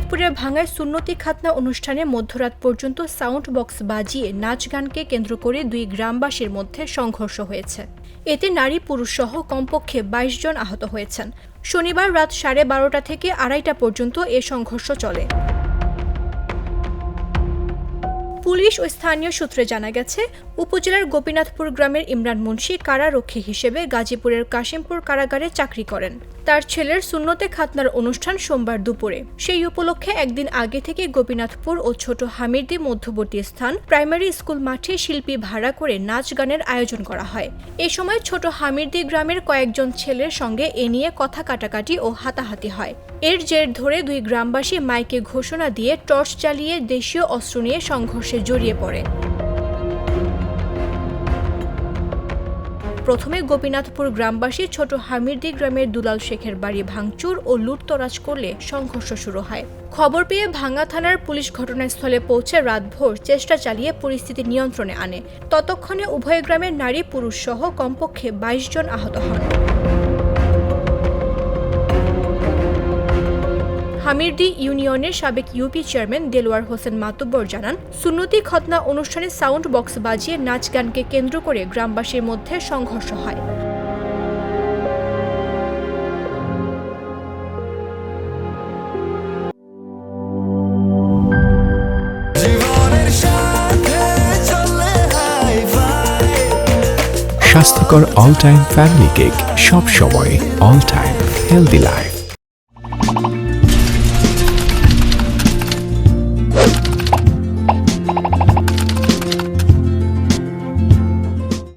ফরিদপুরের ভাঙ্গায় সুন্নতি খাতনা অনুষ্ঠানে মধ্যরাত পর্যন্ত সাউন্ড বক্স বাজিয়ে নাচ গানকে কেন্দ্র করে দুই গ্রামবাসীর মধ্যে সংঘর্ষ হয়েছে। এতে নারী পুরুষ সহ কমপক্ষে ২২ জন আহত হয়েছেন। শনিবার রাত ১২:৩০ থেকে ২:৩০ পর্যন্ত এ সংঘর্ষ চলে। পুলিশ ও স্থানীয় সূত্রে জানা গেছে, উপজেলার গোপীনাথপুর গ্রামের ইমরান মুন্সি কারারক্ষী হিসেবে গাজীপুরের কাশিমপুর কারাগারে চাকরি করেন। তার ছেলের সুন্নতে খাতনার অনুষ্ঠান সোমবার দুপুরে। সেই উপলক্ষে একদিন আগে থেকে গোপীনাথপুর ও ছোট হামিরদি মধ্যবর্তী স্থান প্রাইমারি স্কুল মাঠে শিল্পী ভাড়া করে নাচ গানের আয়োজন করা হয়। এ সময় ছোট হামিরদি গ্রামের কয়েকজন ছেলের সঙ্গে এ নিয়ে কথা কাটাকাটি ও হাতাহাতি হয়। এর জের ধরে দুই গ্রামবাসী মাইকে ঘোষণা দিয়ে টর্চ জ্বালিয়ে দেশীয় অস্ত্র নিয়ে সংঘর্ষে জড়িয়ে পড়ে। প্রথমে গোপীনাথপুর গ্রামবাসী ছোট হামিরদি গ্রামের দুলাল শেখের বাড়ি ভাঙচুর ও লুটতরাজ করলে সংঘর্ষ শুরু হয়। খবর পেয়ে ভাঙ্গা থানার পুলিশ ঘটনাস্থলে পৌঁছে রাতভর চেষ্টা চালিয়ে পরিস্থিতি নিয়ন্ত্রণে আনে। ততক্ষণে উভয় গ্রামের নারী পুরুষ সহ কমপক্ষে ২২ জন আহত হন। হামিরদি ইউনিয়নের সাবেক ইউপি চেয়ারম্যান দেলোয়ার হোসেন মাতুব্বর জানান, সুন্নতি খতনা অনুষ্ঠানে সাউন্ড বক্স বাজিয়ে নাচ গানকে কেন্দ্র করে গ্রামবাসীর মধ্যে সংঘর্ষ হয়। স্বাস্থ্যকর অল টাইম ফ্যামিলি কেক, সব সময় অল টাইম হেলদি লাইফ।